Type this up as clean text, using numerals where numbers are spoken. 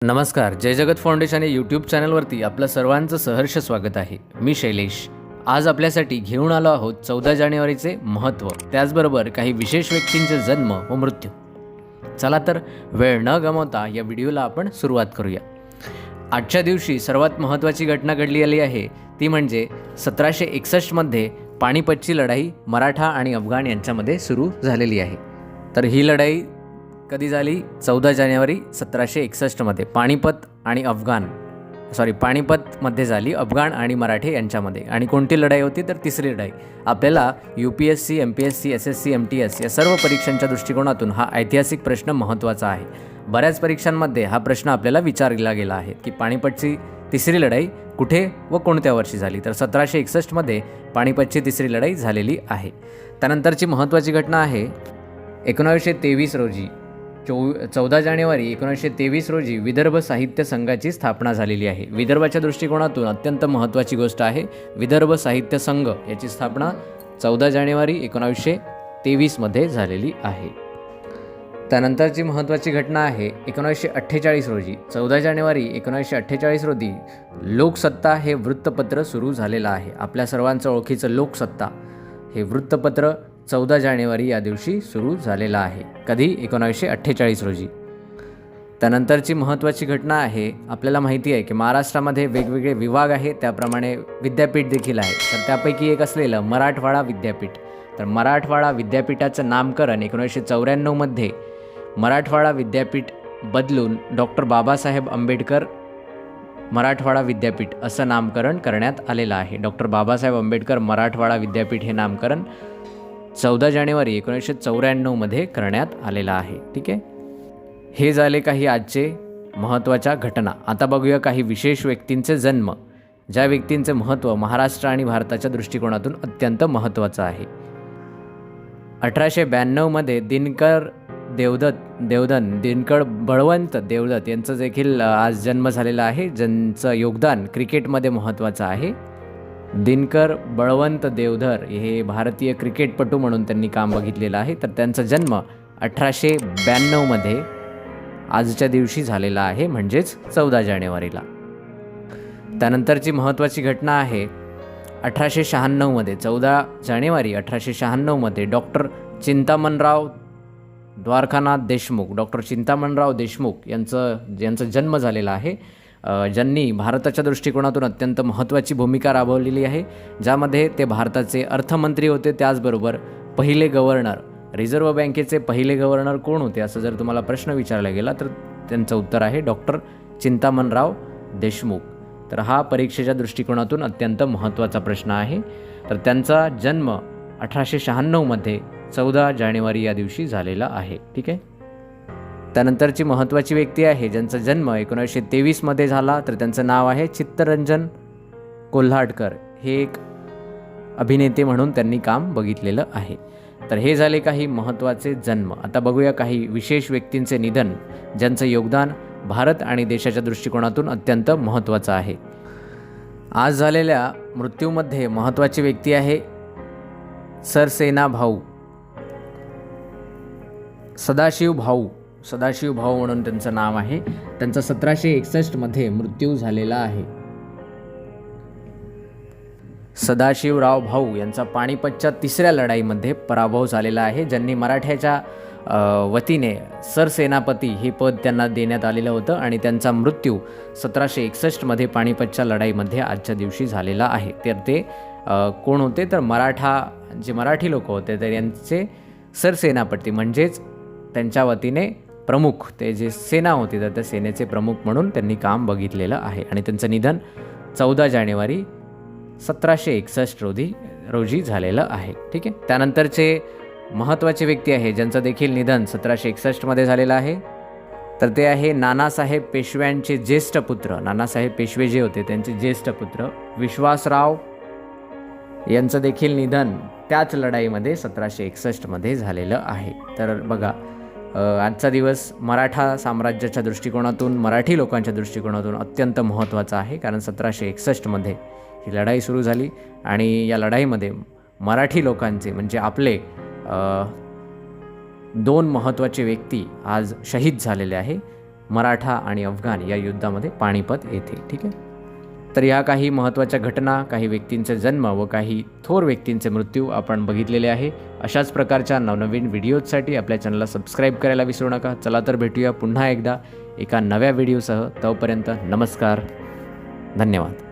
नमस्कार. जय जगत फाउंडेशन या यूट्यूब चॅनलवरती आपलं सर्वांचं सहर्ष स्वागत आहे. मी शैलेश. आज आपल्यासाठी घेऊन आलो आहोत 14 जानेवारीचे महत्त्व, त्याचबरोबर काही विशेष व्यक्तींचे जन्म व मृत्यू. चला तर वेळ न गमावता या व्हिडिओला आपण सुरुवात करूया. आजच्या दिवशी सर्वात महत्त्वाची घटना घडली आली आहे ती म्हणजे 1761मध्ये पानिपतची लढाई मराठा आणि अफगाण यांच्यामध्ये सुरू झालेली आहे. तर ही लढाई कधी झाली? 14 जानेवारी 1761मध्ये पानिपतमध्ये झाली, अफगाण आणि मराठे यांच्यामध्ये. आणि कोणती लढाई होती? तर तिसरी लढाई. आपल्याला UPSC, MPSC, SSC, MTS या सर्व परीक्षांच्या दृष्टिकोनातून हा ऐतिहासिक प्रश्न महत्त्वाचा आहे. बऱ्याच परीक्षांमध्ये हा प्रश्न आपल्याला विचारला गेला आहे की पानिपतची तिसरी लढाई कुठे व कोणत्या वर्षी झाली? तर 1761मध्ये पानिपतची तिसरी लढाई झालेली आहे. त्यानंतरची महत्त्वाची घटना आहे 1923 रोजी 14 जानेवारी 1923 रोजी विदर्भ साहित्य संघाची स्थापना झालेली आहे. विदर्भाच्या दृष्टिकोनातून अत्यंत महत्त्वाची गोष्ट आहे. विदर्भ साहित्य संघ याची स्थापना 14 जानेवारी 1923मध्ये झालेली आहे. त्यानंतरची महत्त्वाची घटना आहे 1948 रोजी 14 जानेवारी 1948 रोजी लोकसत्ता हे वृत्तपत्र सुरू झालेलं आहे. आपल्या सर्वांचं ओळखीचं लोकसत्ता हे वृत्तपत्र 14 जानेवारी या दिवशी सुरू झालेला आहे. कधी? 1948 रोजी. त्यानंतरची महत्त्वाची घटना आहे, आपल्याला माहिती आहे की महाराष्ट्रामध्ये वेगवेगळे विभाग आहेत, त्याप्रमाणे विद्यापीठ देखील आहे. तर त्यापैकी एक असलेलं मराठवाडा विद्यापीठ. तर मराठवाडा विद्यापीठाचं नामकरण 1994मध्ये मराठवाडा विद्यापीठ बदलून डॉक्टर बाबासाहेब आंबेडकर मराठवाडा विद्यापीठ असं नामकरण करण्यात आलेलं आहे. डॉक्टर बाबासाहेब आंबेडकर मराठवाडा विद्यापीठ हे नामकरण 14 जानेवारी 1994मध्ये करण्यात आलेला आहे. ठीक आहे, हे झाले काही आजचे महत्त्वाच्या घटना. आता बघूया काही विशेष व्यक्तींचे जन्म, ज्या व्यक्तींचे महत्त्व महाराष्ट्र आणि भारताच्या दृष्टिकोनातून अत्यंत महत्त्वाचं आहे. 1892मध्ये दिनकर बळवंत देवदत्त यांचं देखील आज जन्म झालेला आहे, ज्यांचं योगदान क्रिकेटमध्ये महत्त्वाचं आहे. दिनकर बळवंत देवधर हे भारतीय क्रिकेटपटू म्हणून त्यांनी काम बघितलेलं आहे. तर त्यांचा जन्म 1892मध्ये आजच्या दिवशी झालेला आहे, म्हणजेच 14 जानेवारीला. त्यानंतरची महत्त्वाची घटना आहे 1896मध्ये 14 जानेवारी 1896मध्ये डॉक्टर चिंतामणराव देशमुख यांचा जन्म झालेला आहे, ज्यांनी भारताच्या दृष्टिकोनातून अत्यंत महत्त्वाची भूमिका राबवलेली आहे, ज्यामध्ये ते भारताचे अर्थमंत्री होते. त्याचबरोबर पहिले गव्हर्नर, रिझर्व्ह बँकेचे पहिले गव्हर्नर कोण होते असं जर तुम्हाला प्रश्न विचारला गेला तर त्यांचं उत्तर आहे डॉक्टर चिंतामणराव देशमुख. तर हा परीक्षेच्या दृष्टिकोनातून अत्यंत महत्त्वाचा प्रश्न आहे. तर त्यांचा जन्म 1896मध्ये 14 जानेवारी या दिवशी झालेला आहे. ठीक आहे. त्यानंतरची महत्त्वाची व्यक्ती आहे ज्यांचा जन्म 1923मध्ये झाला, तर त्यांचं नाव आहे चित्तरंजन कोल्हाटकर. हे एक अभिनेते म्हणून त्यांनी काम बघितलेलं आहे. तर हे झाले काही महत्त्वाचे जन्म. आता बघूया काही विशेष व्यक्तींचे निधन, ज्यांचं योगदान भारत आणि देशाच्या दृष्टिकोनातून अत्यंत महत्त्वाचं आहे. आज झालेल्या मृत्यूमध्ये महत्त्वाची व्यक्ती आहे सरसेना भाऊ सदाशिव भाऊ म्हणून त्यांचं नाव आहे. त्यांचा 1761मध्ये मृत्यू झालेला आहे. सदाशिवराव भाऊ यांचा पानिपतच्या तिसऱ्या लढाईमध्ये पराभव झालेला आहे, ज्यांनी मराठ्याच्या वतीने सरसेनापती हे पद त्यांना देण्यात आलेलं होतं. आणि त्यांचा मृत्यू 1761मध्ये पानिपतच्या लढाईमध्ये आजच्या दिवशी झालेला आहे. तर ते कोण होते? तर मराठी लोक होते, तर यांचे सरसेनापती म्हणजेच त्यांच्या वतीने प्रमुख, ते जे सेना होती तर त्या सेनेचे प्रमुख म्हणून त्यांनी काम बघितलेलं आहे. आणि त्यांचं निधन 14 जानेवारी 1761 रोजी झालेलं आहे. ठीक आहे. त्यानंतरचे महत्त्वाचे व्यक्ती आहे ज्यांचं देखील निधन 1761मध्ये झालेलं आहे, तर ते आहे नानासाहेब पेशव्यांचे ज्येष्ठ पुत्र. नानासाहेब पेशवे जे होते त्यांचे ज्येष्ठ पुत्र विश्वासराव यांचं देखील निधन त्याच लढाईमध्ये 1761मध्ये झालेलं आहे. तर बघा, आजचा दिवस मराठा साम्राज्याच्या दृष्टिकोनातून, मराठी लोकांच्या दृष्टिकोनातून अत्यंत महत्त्वाचा आहे, कारण 1761मध्ये ही लढाई सुरू झाली आणि या लढाईमध्ये मराठी लोकांचे म्हणजे आपले 2 महत्त्वाचे व्यक्ती आज शहीद झालेले आहे. मराठा आणि अफगाण या युद्धामध्ये पानिपत येथे. ठीक आहे. तर ह्या काही महत्त्वाच्या घटना, काही व्यक्तींचे जन्म व काही थोर व्यक्तींचे मृत्यू आपण बघितलेले आहे. अशाच प्रकारच्या नवनवीन व्हिडिओजसाठी आपल्या चॅनलला सबस्क्राईब करायला विसरू नका. चला तर भेटूया पुन्हा एकदा एका नव्या व्हिडिओसह. तोपर्यंत नमस्कार, धन्यवाद.